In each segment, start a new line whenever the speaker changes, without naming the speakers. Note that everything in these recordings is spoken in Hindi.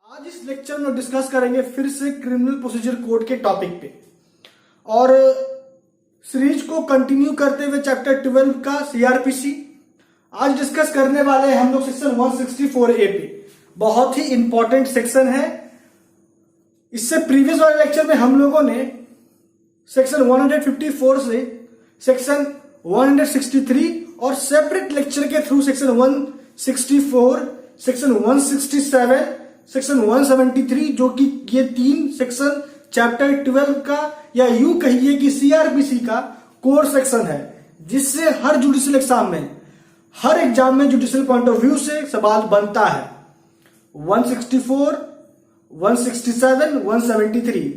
आज इस लेक्चर में डिस्कस करेंगे फिर से क्रिमिनल प्रोसीजर कोड के टॉपिक पे और सीरीज को कंटिन्यू करते हुए चैप्टर 12 का सीआरपीसी आज डिस्कस करने वाले हैं हम लोग सेक्शन 164A पे। बहुत ही इंपॉर्टेंट सेक्शन है। इससे प्रीवियस वाले लेक्चर में हम लोगों ने सेक्शन 154 से सेक्शन 163 और सेपरेट लेक्चर के थ्रू सेक्शन 164, सेक्शन 167, सेक्शन 173 जो कि ये तीन सेक्शन चैप्टर 12 का या यूं कहिए कि सीआरपीसी का कोर सेक्शन है, जिससे हर जुडिशियल एग्जाम में, हर एग्जाम में जुडिशियल पॉइंट ऑफ व्यू से सवाल बनता है। 164, 167, 173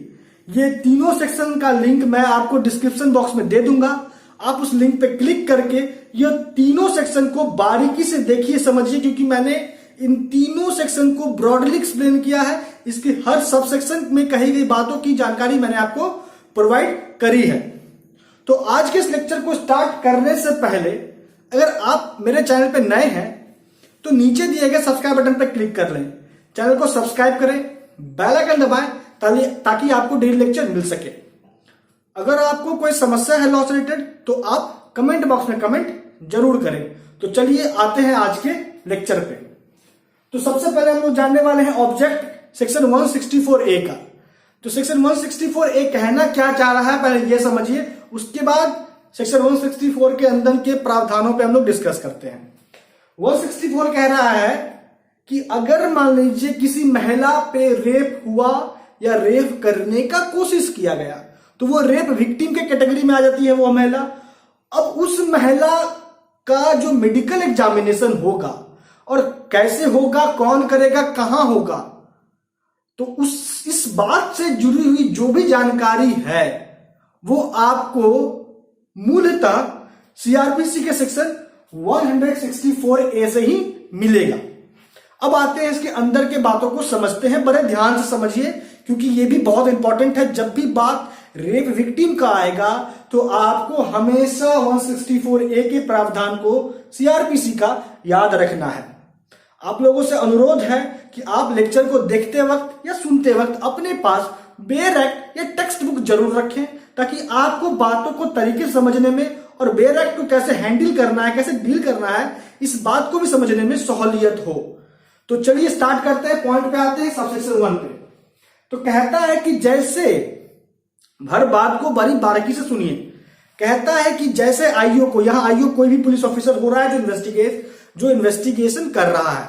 ये तीनों सेक्शन का लिंक मैं आपको डिस्क्रिप्शन बॉक्स में दे दूंगा। आप उस लिंक पे क्लिक करके ये तीनों सेक्शन को बारीकी से देखिए, समझिए, क्योंकि मैंने इन तीनों सेक्शन को ब्रॉडली एक्सप्लेन किया है। इसके हर सब सेक्शन में कही गई बातों की जानकारी मैंने आपको प्रोवाइड करी है। तो आज के इस लेक्चर को स्टार्ट करने से पहले अगर आप मेरे चैनल पे नए हैं तो नीचे दिए गए सब्सक्राइब बटन पर क्लिक कर लें, चैनल को सब्सक्राइब करें, बेल आइकन दबाएं ताकि आपको डेली लेक्चर मिल सके। अगर आपको कोई समस्या है लॉ से रिलेटेड तो आप कमेंट बॉक्स में कमेंट जरूर करें। तो चलिए आते हैं आज के लेक्चर पे। तो सबसे पहले हम लोग जानने वाले हैं ऑब्जेक्ट सेक्शन 164A का। तो सेक्शन 164A कहना क्या चाह रहा है पहले ये समझिए, उसके बाद सेक्शन 164 के अंदर के प्रावधानों पे हम लोग डिस्कस करते हैं। 164 कह रहा है कि अगर मान लीजिए किसी महिला पे रेप हुआ या रेप करने का कोशिश किया गया तो वो रेप विक्टिम के कैटेगरी में आ जाती है वो महिला। अब उस महिला का जो मेडिकल एग्जामिनेशन होगा और कैसे होगा, कौन करेगा, कहां होगा, तो इस बात से जुड़ी हुई जो भी जानकारी है वो आपको मूलतः सीआरपीसी के सेक्शन 164A से ही मिलेगा। अब आते हैं इसके अंदर के बातों को समझते हैं, बड़े ध्यान से समझिए क्योंकि ये भी बहुत इंपॉर्टेंट है। जब भी बात रेप विक्टिम का आएगा तो आपको हमेशा 164A के प्रावधान को सीआरपीसी का याद रखना है। आप लोगों से अनुरोध है कि आप लेक्चर को देखते वक्त या सुनते वक्त अपने पास बेयर एक्ट या टेक्स्ट बुक जरूर रखें, ताकि आपको बातों को तरीके से समझने में और बेयर एक्ट को कैसे हैंडल करना है, कैसे डील करना है, इस बात को भी समझने में सहूलियत हो। तो चलिए स्टार्ट करते हैं, पॉइंट पे आते हैं, सबसेक्शन 1 पे। तो कहता है कि जैसे, हर बात को बड़ी बारीकी से सुनिए, कहता है कि जैसे आईओ को, यहां आईओ कोई भी पुलिस ऑफिसर हो रहा है जो इन्वेस्टिगेशन कर रहा है,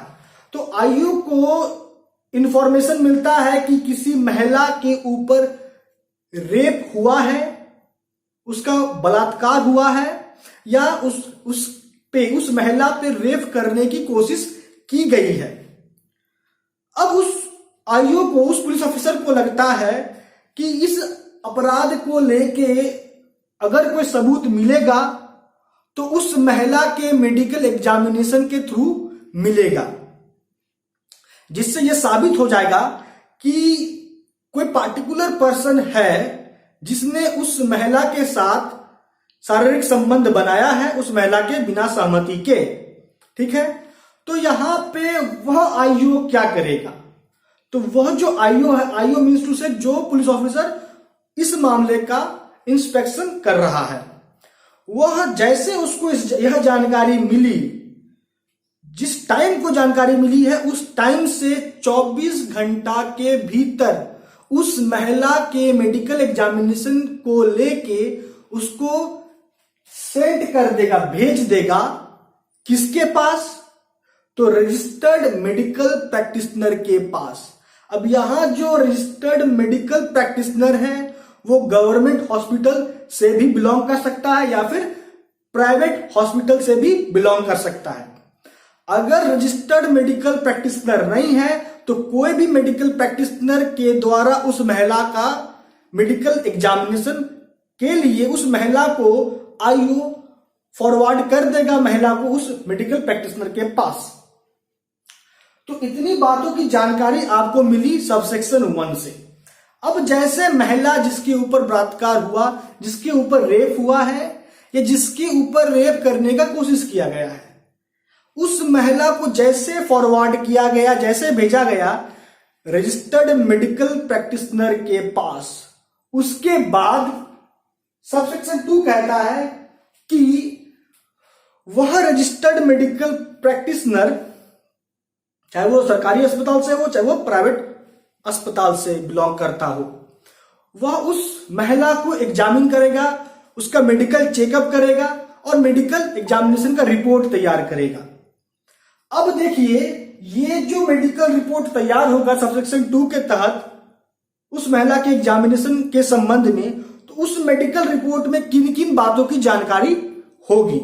तो आईओ को इंफॉर्मेशन मिलता है कि किसी महिला के ऊपर रेप हुआ है, उसका बलात्कार हुआ है या उस महिला पे रेप करने की कोशिश की गई है। अब उस आईओ को, उस पुलिस ऑफिसर को लगता है कि इस अपराध को लेके अगर कोई सबूत मिलेगा तो उस महिला के मेडिकल एग्जामिनेशन के थ्रू मिलेगा, जिससे यह साबित हो जाएगा कि कोई पार्टिकुलर पर्सन है जिसने उस महिला के साथ शारीरिक संबंध बनाया है, उस महिला के बिना सहमति के। ठीक है, तो यहां पे वह आईओ क्या करेगा? तो वह जो आईओ है, आईओ मीन्स टू से जो पुलिस ऑफिसर इस मामले का इंस्पेक्शन कर रहा है, वह जैसे उसको यह जानकारी मिली, जिस टाइम को जानकारी मिली है उस टाइम से 24 घंटा के भीतर उस महिला के मेडिकल एग्जामिनेशन को लेके उसको सेंड कर देगा, भेज देगा। किसके पास? तो रजिस्टर्ड मेडिकल प्रैक्टिशनर के पास। अब यहां जो रजिस्टर्ड मेडिकल प्रैक्टिशनर है वो गवर्नमेंट हॉस्पिटल से भी बिलोंग कर सकता है या फिर प्राइवेट हॉस्पिटल से भी बिलोंग कर सकता है। अगर रजिस्टर्ड मेडिकल प्रैक्टिशनर नहीं है तो कोई भी मेडिकल प्रैक्टिशनर के द्वारा उस महिला का मेडिकल एग्जामिनेशन के लिए उस महिला को आईओ फॉरवर्ड कर देगा, महिला को उस मेडिकल प्रैक्टिशनर के पास। तो इतनी बातों की जानकारी आपको मिली सबसेक्शन 1 से। अब जैसे महिला जिसके ऊपर बलात्कार हुआ, जिसके ऊपर रेप हुआ है या जिसके ऊपर रेप करने का कोशिश किया गया है, उस महिला को जैसे फॉरवर्ड किया गया, जैसे भेजा गया रजिस्टर्ड मेडिकल प्रैक्टिशनर के पास। उसके बाद सबसेक्शन 2 कहता है कि वह रजिस्टर्ड मेडिकल प्रैक्टिशनर, चाहे वो सरकारी अस्पताल से हो चाहे वो प्राइवेट अस्पताल से बिलोंग करता हो, वह उस महिला को एग्जामिन करेगा, उसका मेडिकल चेकअप करेगा और मेडिकल एग्जामिनेशन का रिपोर्ट तैयार करेगा। अब देखिए, ये जो मेडिकल रिपोर्ट तैयार होगा सबसेक्शन 2 के तहत उस महिला के एग्जामिनेशन के संबंध में, तो उस मेडिकल रिपोर्ट में किन किन बातों की जानकारी होगी।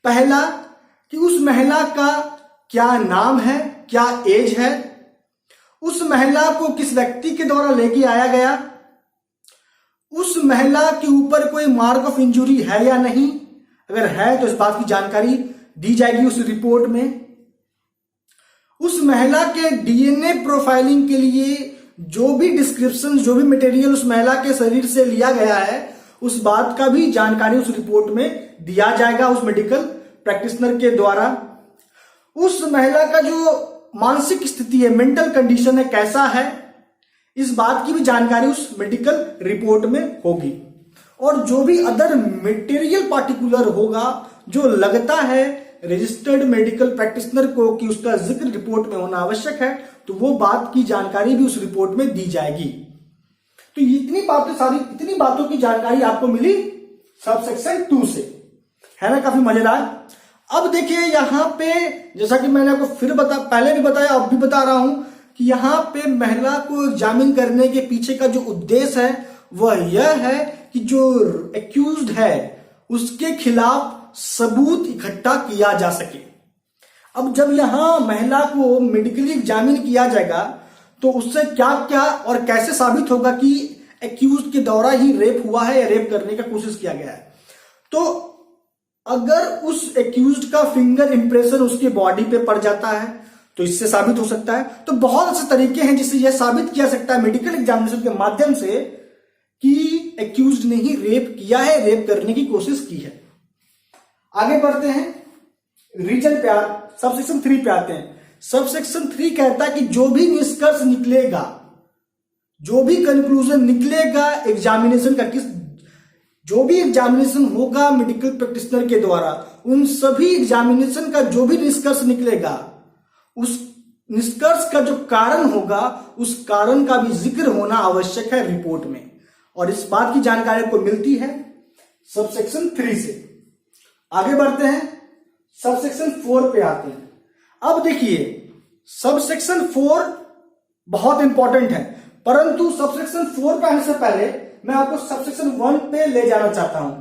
पहला, कि उस महिला का क्या नाम है, क्या एज है, उस महिला को किस व्यक्ति के द्वारा लेके आया गया, उस महिला के ऊपर कोई मार्क ऑफ इंजुरी है या नहीं, अगर है तो इस बात की जानकारी दी जाएगी उस रिपोर्ट में। उस महिला के डीएनए प्रोफाइलिंग के लिए जो भी डिस्क्रिप्शन, जो भी मटेरियल उस महिला के शरीर से लिया गया है, उस बात का भी जानकारी उस रिपोर्ट में दिया जाएगा उस मेडिकल प्रैक्टिशनर के द्वारा। उस महिला का जो मानसिक स्थिति है, मेंटल कंडीशन है, कैसा है, इस बात की भी जानकारी उस मेडिकल रिपोर्ट में होगी। और जो भी अदर मटेरियल पार्टिकुलर होगा जो लगता है रजिस्टर्ड मेडिकल प्रैक्टिशनर को कि उसका जिक्र रिपोर्ट में होना आवश्यक है, तो वो बात की जानकारी भी उस रिपोर्ट में दी जाएगी। तो इतनी बातों की जानकारी आपको मिली सबसेक्शन 2 से, है ना, काफी मजेदार। अब देखिए यहां पे, जैसा कि मैंने आपको पहले भी बताया, अब भी बता रहा हूं कि यहां पे महिला को एग्जामिन करने के पीछे का जो उद्देश्य है वह यह है कि जो एक्यूज्ड है उसके खिलाफ सबूत इकट्ठा किया जा सके। अब जब यहां महिला को मेडिकली एग्जामिन किया जाएगा तो उससे क्या क्या और कैसे साबित होगा कि एक्यूज्ड के द्वारा ही रेप हुआ है या रेप करने का कोशिश किया गया है। तो अगर उस एक्यूज्ड का फिंगर इंप्रेशन उसके बॉडी पे पड़ जाता है तो इससे साबित हो सकता है। तो बहुत से तरीके हैं जिससे यह साबित किया सकता है मेडिकल एग्जामिनेशन के माध्यम से कि एक्यूज्ड ने ही रेप किया है, रेप करने की कोशिश की है। आगे बढ़ते हैं, रीजन पे सबसेक्शन 3 पे आते हैं। सबसेक्शन 3 कहता है कि जो भी निष्कर्ष निकलेगा, जो भी कंक्लूजन निकलेगा एग्जामिनेशन का, जो भी एग्जामिनेशन होगा मेडिकल प्रैक्टिशनर के द्वारा, उन सभी एग्जामिनेशन का जो भी निष्कर्ष निकलेगा, उस निष्कर्ष का जो कारण होगा उस कारण का भी जिक्र होना आवश्यक है रिपोर्ट में। और इस बात की जानकारी आपको मिलती है सबसेक्शन 3 से। आगे बढ़ते हैं, सबसेक्शन 4 पे आते हैं। अब देखिए, सबसेक्शन 4 बहुत इंपॉर्टेंट है, परंतु सबसेक्शन 4 पे आने से पहले मैं आपको सबसेक्शन 1 पे ले जाना चाहता हूं।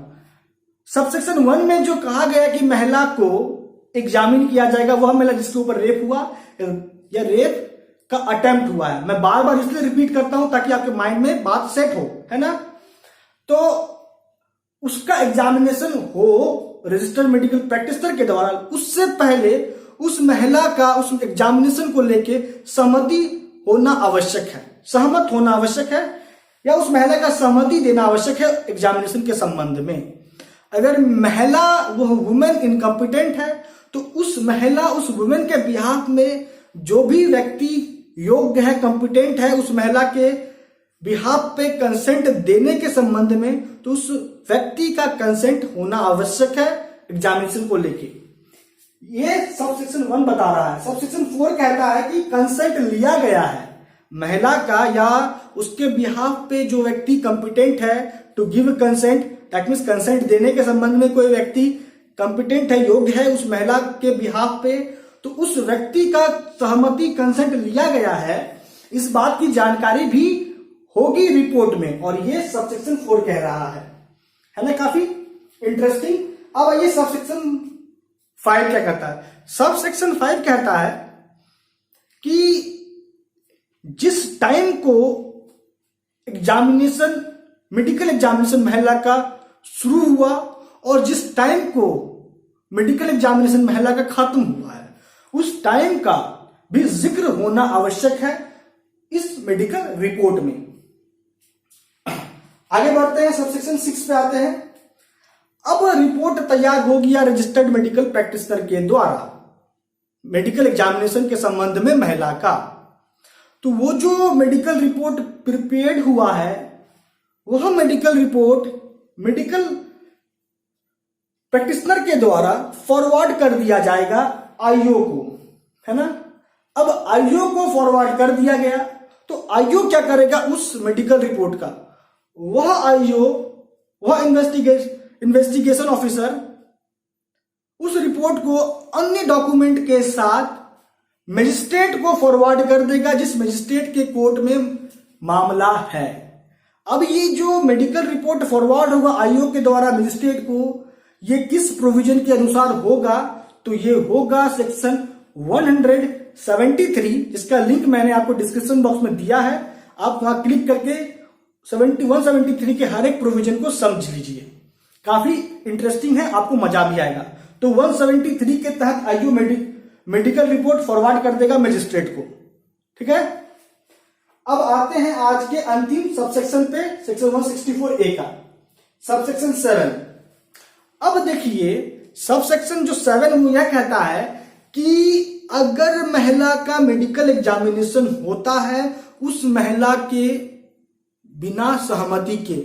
सबसेक्शन 1 में जो कहा गया कि महिला को एग्जामिन किया जाएगा, वह महिला जिसके ऊपर रेप हुआ या रेप का अटेम्प्ट हुआ है। मैं बार बार इसलिए रिपीट करता हूं ताकि आपके माइंड में बात सेट हो, है ना। तो उसका एग्जामिनेशन हो रजिस्टर्ड मेडिकल प्रैक्टिशनर के द्वारा, उससे पहले उस महिला का उस एग्जामिनेशन को लेके सहमति होना आवश्यक है, सहमत होना आवश्यक है, या उस महिला का सहमति देना आवश्यक है एग्जामिनेशन के संबंध में। अगर महिला वह वुमेन इनकम्पिटेंट है तो उस महिला, उस वुमेन के बिहाफ में जो भी व्यक्ति योग्य है, कंपिटेंट है, उस महिला के बिहाफ पे कंसेंट देने के संबंध में, तो उस व्यक्ति का कंसेंट होना आवश्यक है एग्जामिनेशन को लेके। ये सबसेक्शन 1 बता रहा है। सबसेक्शन 4 कहता है कि कंसेंट लिया गया है महिला का या उसके बिहाफ पे जो व्यक्ति कंपिटेंट है to give consent, that means consent देने के संबंध में कोई व्यक्ति कंपिटेंट है, योग्य है उस महिला के बिहाफ पे, तो उस व्यक्ति का सहमति, कंसेंट लिया गया है, इस बात की जानकारी भी होगी रिपोर्ट में। और ये सबसेक्शन 4 कह रहा है ना, काफी इंटरेस्टिंग। अब आइए सबसेक्शन 5 क्या कहता है। सबसेक्शन 5 कहता है कि जिस टाइम को एग्जामिनेशन, मेडिकल एग्जामिनेशन महिला का शुरू हुआ और जिस टाइम को मेडिकल एग्जामिनेशन महिला का खत्म हुआ है, उस टाइम का भी जिक्र होना आवश्यक है इस मेडिकल रिपोर्ट में। आगे बढ़ते हैं, सबसेक्शन 6 पे आते हैं। अब रिपोर्ट तैयार होगी या रजिस्टर्ड मेडिकल प्रैक्टिशनर के द्वारा मेडिकल एग्जामिनेशन के संबंध में महिला का, तो वो जो मेडिकल रिपोर्ट प्रिपेयर्ड हुआ है वह मेडिकल रिपोर्ट मेडिकल प्रैक्टिशनर के द्वारा फॉरवर्ड कर दिया जाएगा आईओ को, है ना। अब आईओ को फॉरवर्ड कर दिया गया तो आईओ क्या करेगा उस मेडिकल रिपोर्ट का, वह आईओ वह इन्वेस्टिगेशन ऑफिसर उस रिपोर्ट को अन्य डॉक्यूमेंट के साथ मजिस्ट्रेट को फॉरवर्ड कर देगा जिस मजिस्ट्रेट के कोर्ट में मामला है। अब ये जो मेडिकल रिपोर्ट फॉरवर्ड होगा आईओ के द्वारा मजिस्ट्रेट को, ये किस प्रोविजन के अनुसार होगा, तो ये होगा सेक्शन 173, जिसका लिंक मैंने आपको डिस्क्रिप्शन बॉक्स में दिया है। आप वहां क्लिक करके 173 के हर एक प्रोविजन को समझ लीजिए, काफी इंटरेस्टिंग है, आपको मजा भी आएगा। तो 173 के तहत आईओ मेडिकल रिपोर्ट फॉरवर्ड कर देगा मजिस्ट्रेट को, ठीक है। अब आते हैं आज के अंतिम सबसेक्शन पे, सेक्शन 164A का सबसेक्शन 7। अब देखिए सबसेक्शन जो 7 वो यह कहता है कि अगर महिला का मेडिकल एग्जामिनेशन होता है उस महिला के बिना सहमति के,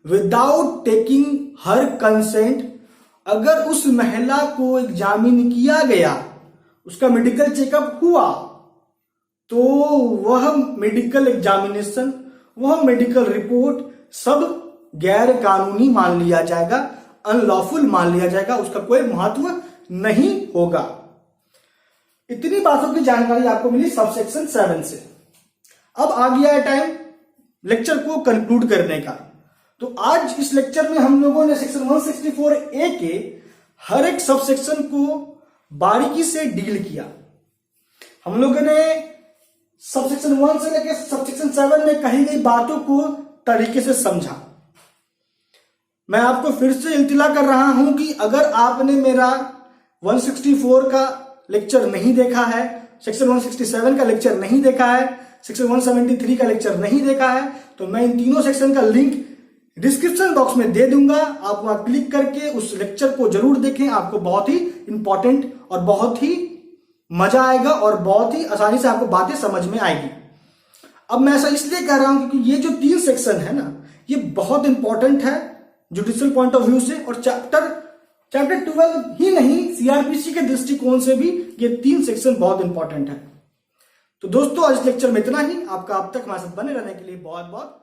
विदाउट टेकिंग हर कंसेंट, अगर उस महिला को एग्जामिन किया गया, उसका मेडिकल चेकअप हुआ, तो वह मेडिकल एग्जामिनेशन, वह मेडिकल रिपोर्ट सब गैर कानूनी मान लिया जाएगा, अनलॉफुल मान लिया जाएगा, उसका कोई महत्व नहीं होगा। इतनी बातों की जानकारी आपको मिली सबसेक्शन 7 से। अब आ गया है टाइम लेक्चर को कंक्लूड करने का। तो आज इस लेक्चर में हम लोगों ने सेक्शन 164A के हर एक सबसेक्शन को बारीकी से डील किया। हम लोगों ने सबसेक्शन 1 से लेकर सबसेक्शन 7 में कही गई बातों को तरीके से समझा। मैं आपको फिर से इल्तिला कर रहा हूं कि अगर आपने मेरा 164 का लेक्चर नहीं देखा है, सेक्शन 167 का लेक्चर नहीं देखा है, सेक्शन 173 का लेक्चर नहीं देखा है, तो मैं इन तीनों सेक्शन का लिंक डिस्क्रिप्शन बॉक्स में दे दूंगा। आप वहां क्लिक करके उस लेक्चर को जरूर देखें, आपको बहुत ही इंपॉर्टेंट और बहुत ही मजा आएगा और बहुत ही आसानी से आपको बातें समझ में आएगी। अब मैं ऐसा इसलिए कह रहा हूं क्योंकि ये जो 3 सेक्शन है ना, ये बहुत इंपॉर्टेंट है जुडिशियल पॉइंट ऑफ व्यू से, और चैप्टर 12 ही नहीं, सीआरपीसी के दृष्टिकोण से भी ये 3 सेक्शन बहुत इंपॉर्टेंट है। तो दोस्तों आज लेक्चर में इतना ही। आपका अब तक हमारे साथ बने रहने के लिए बहुत बहुत